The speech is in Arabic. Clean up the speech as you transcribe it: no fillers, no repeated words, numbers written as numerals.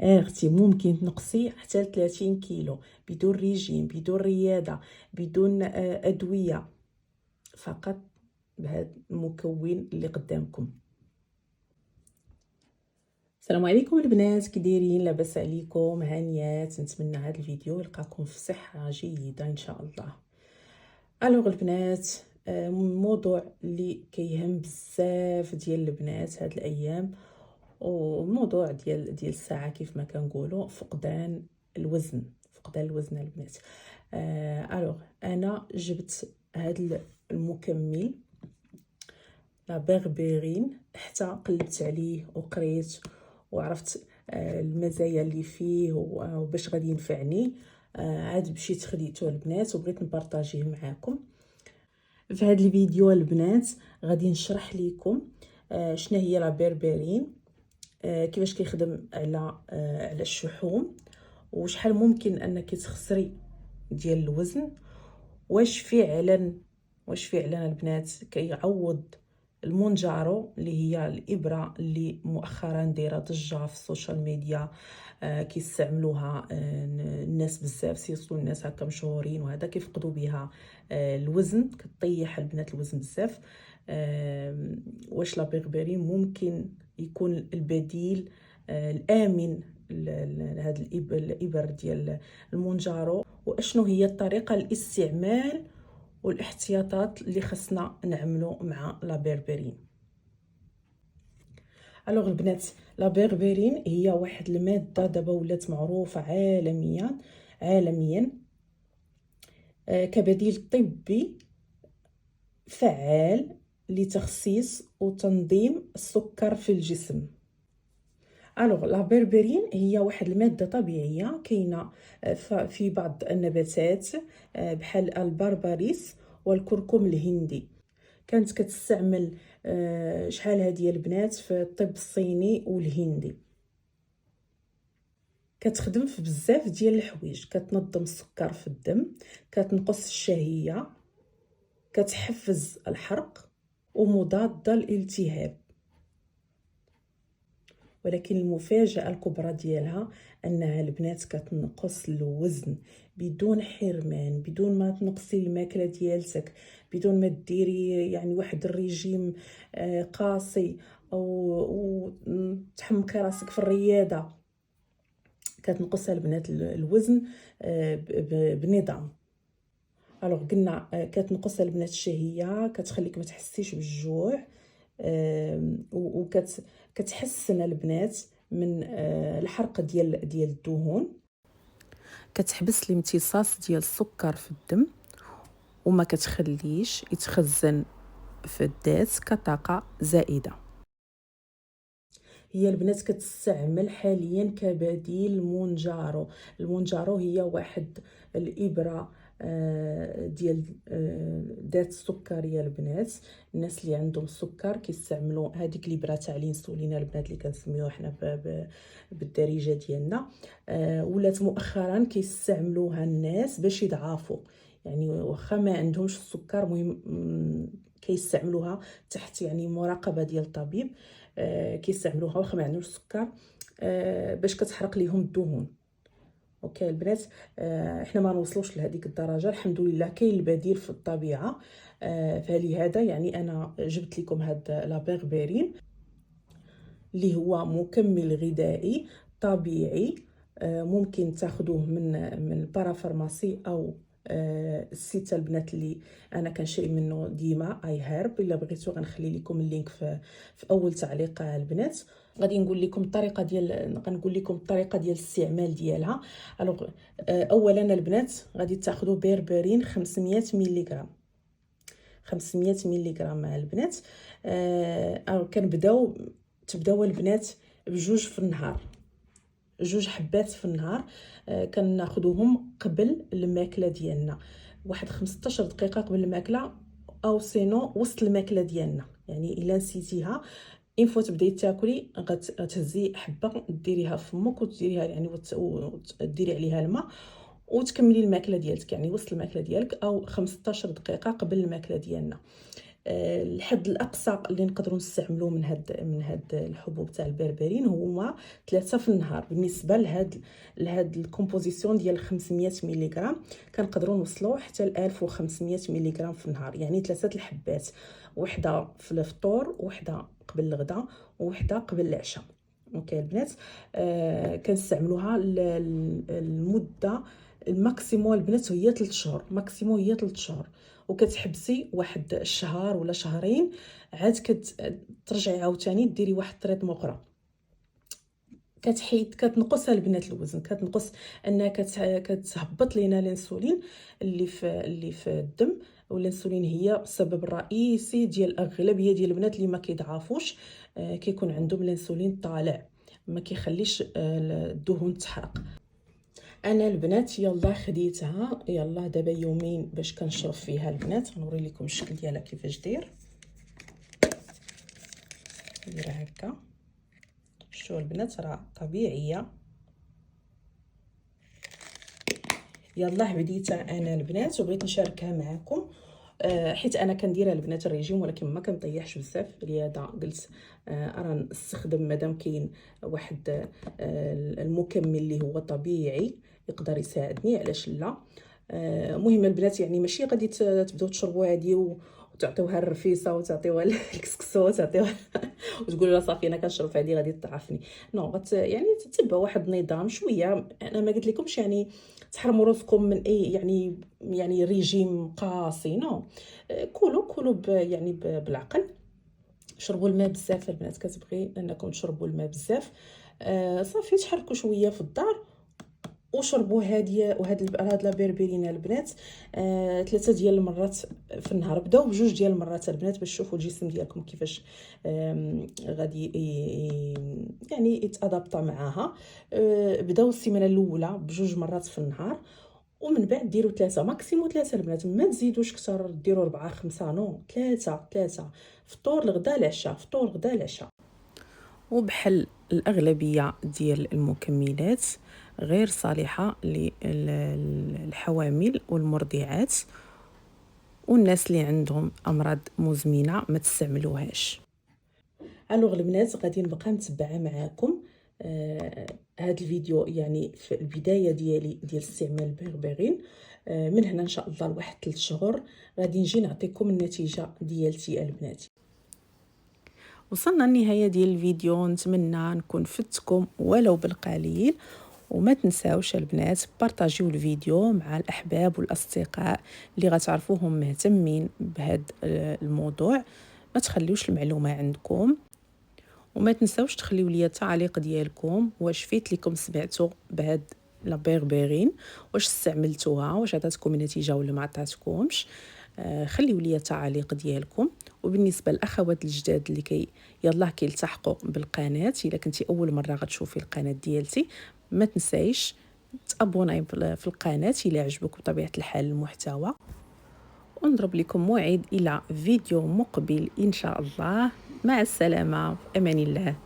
اختي ممكن تنقصي حتى 30 كيلو بدون ريجيم، بدون رياضه، بدون ادويه، فقط بهذا المكون اللي قدامكم. السلام عليكم البنات، كي دايرين؟ لاباس عليكم؟ هانيات. نتمنى هذا الفيديو يلقاكم في صحه جيده ان شاء الله. الوغ البنات، موضوع اللي كيهم بزاف ديال البنات هاد الايام، وموضوع ديال الساعه كيف ما كنقولوا، فقدان الوزن. فقدان الوزن البنات. الوغ انا جبت هاد المكمل لا بيربرين، حتى قلبت عليه وقريت وعرفت المزايا اللي فيه وباش غادي ينفعني. عاد مشيت خديته البنات وبغيت نبارطاجيه معاكم في هذا الفيديو البنات. غادي نشرح لكم شنو هي لا بيربرين، كيفاش كيخدم على الشحوم، وشحال ممكن انك تخسري ديال الوزن، واش فعلا البنات كيعوض المونجارو اللي هي الابره اللي مؤخرا دايره ضجه في السوشيال ميديا. كيستعملوها الناس بزاف، سيرتو الناس هكا مشهورين وهذا كيفقدوا بها الوزن، كطيح البنات الوزن بزاف. واش لا بيربرين ممكن يكون البديل الامن لهاد الابر ديال المونجارو، واشنو هي الطريقه الاستعمال والاحتياطات اللي خصنا نعملو مع لا بيربرين. الوغ البنات، لا بيربرين هي واحد الماده دابا ولات معروفه عالميا كبديل طبي فعال لتخسيس وتنظيم السكر في الجسم. الوغ لا بيربرين هي واحد الماده طبيعيه كاينه في بعض النباتات بحال البربريس والكركم الهندي. كانت كتستعمل شحال هذه البنات في الطب الصيني والهندي. كتخدم في بزاف ديال الحوايج، كتنظم السكر في الدم، كتنقص الشهيه، كتحفز الحرق، ومضاده للالتهاب. ولكن المفاجأة الكبرى ديالها انها البنات كتنقص الوزن بدون حرمان، بدون ما تنقصي الماكله ديالتك، بدون ما ديري يعني واحد الريجيم قاسي او تحمقي راسك في الرياضه. كتنقص البنات الوزن بنظام. الوغ قلنا كتنقص البنات الشهيه، كتخليك ما تحسيش بالجوع، وكتحسن البنات من الحرق ديال الدهون، كتحبس الامتصاص ديال السكر في الدم، وما كتخليش يتخزن في الذات كطاقه زائده. هي البنات كتستعمل حاليا كبديل المونجارو هي واحد الابره ديال ذات السكريه البنات. الناس اللي عندهم السكر كيستعملوا هذيك الابره تاع الانسولين البنات اللي كنسميوها حنا بالدارجه ديالنا. ولات مؤخرا كيستعملوها الناس باش يضعفوا، يعني واخا ما عندهمش السكر، مهم كيستعملوها تحت يعني مراقبه ديال الطبيب. كيستعملوها واخا ما عندهمش السكر باش كتحرق ليهم الدهون. اوكي البنات، احنا ما نوصلوش لهذيك الدرجه الحمد لله، كاين البديل في الطبيعه. فلهذا يعني انا جبت لكم هاد لا بيربرين اللي هو مكمل غذائي طبيعي. ممكن تاخذوه من البارافارماسي او السيت البنات اللي انا كنشري منه ديما اي هيرب. الا بغيتو غنخلي لكم اللينك في اول تعليق البنات. غادي نقول لكم الطريقه ديال الاستعمال ديالها. الوغ اولا البنات غادي تاخذوا بيربرين 500 ملغ 500 ملغ البنات. تبداو البنات بجوج في النهار، جوج حبات في النهار. كناخذوهم قبل الماكله ديالنا، واحد 15 دقيقه قبل الماكله، او سينو وسط الماكله ديالنا. يعني الا نسيتيها اين فوا تبداي تاكلي غتهزي حبه ديريها في فمك وتديريها يعني وتديري عليها الماء وتكملي الماكله ديالك، يعني وسط الماكله ديالك، او 15 دقيقه قبل الماكله ديالنا. الحد الاقصى اللي نقدروا نستعملوه من هاد الحبوب تاع البربرين هما 3 في النهار. بالنسبه لهاد الكومبوزيسيون ديال 500 ملغ كنقدروا نوصلوا حتى ل 1500 ملغ في النهار، يعني 3 الحبات، وحده في الفطور وحده قبل الغداء وحده قبل العشاء. اوكي البنات، كنستعملوها المده الماكسيموم البنات هي 3 شهور، ماكسيموم هي 3 شهور، وكتحبسي واحد الشهر ولا شهرين عاد كترجعي عاوتاني ديري واحد الطريطمه اخرى. كتنقص البنات الوزن، كتنقص انها كتهبط لينا الانسولين اللي في الدم. والانسولين هي السبب الرئيسي ديال الاغلبيه ديال البنات اللي ما كيضعفوش، كيكون عندهم الانسولين طالع، ما كيخليش الدهون تحرق. انا البنات يلا خديتها، يلا دابا يومين باش كنشرب فيها البنات. غنوري لكم الشكل ديالها كيفاش داير. نديرها هكا، شوفوا البنات راه طبيعيه. يلا بديتها انا البنات وبغيت نشاركها معكم، حيت انا كنديرها البنات الريجيم ولكن ما كنطيحش بزاف، لهذا قلت راه نستخدم مادام كاين واحد المكمل اللي هو طبيعي يقدر يساعدني، علاش لا. مهم البنات يعني ماشي غادي تبداو تشربوا عادي وتعطيوها الرفيسه وتعطيوها الكسكسو وتعطيوها وتقولوا لا صافي انا كنشرب هذه غادي تعافني. نو يعني تتبعوا واحد النظام شويه. انا ما قلت لكمش يعني تحرموا راسكم من اي يعني ريجيم قاسي، نو. كلوا يعني بالعقل. شربوا الماء بزاف البنات، كتبغي انكم تشربوا الماء بزاف. صافي تحركوا شويه في الدار وشربوا هاد لا بيربرينا البنات 3 ديال المرات في النهار. بداو بجوج ديال المرات البنات باش تشوفوا الجسم ديالكم كيفاش غادي يعني يتادابطا معاها. بداو السيمانه الاولى بجوج مرات في النهار، ومن بعد ديروا 3 ماكسيموم 3 البنات، ما تزيدوش كثر، ديروا 4 5 نو 3 فطور الغداء العشاء، فطور الغداء العشاء. وبحال الأغلبية ديال المكملات غير صالحة للحوامل والمرضعات والناس اللي عندهم أمراض مزمنة، ما تستعملوهاش. الوغ البنات غادي نبقى نتبع معاكم هذا الفيديو يعني في البداية ديال استعمال البربرين. من هنا إن شاء الله لواحد 3 شهور غادي نجي نعطيكم النتيجة ديالتي البنات. وصلنا النهاية ديال الفيديو، نتمنى نكون فدتكم ولو بالقليل. وما تنساوش البنات بارطاجيو الفيديو مع الأحباب والأصدقاء اللي غتعرفوهم مهتمين بهذا الموضوع. ما تخليوش المعلومة عندكم، وما تنساوش تخليو لي التعليق ديالكم واش فيت لكم سمعتوا بهاد لا بيربرين، واش استعملتوها، واش عطاتكم نتيجه ولا ما عطاتكمش. خليو لي التعليق ديالكم. وبالنسبه للاخوات الجداد اللي يلاه كيلتحقوا بالقناه، الا كنتي اول مره غتشوفي القناه ديالتي ما تنسايش تابوناي في القناه الا عجبك بطبيعه الحال المحتوى. ونضرب لكم موعد الى فيديو مقبل ان شاء الله. مع السلامه، في امان الله.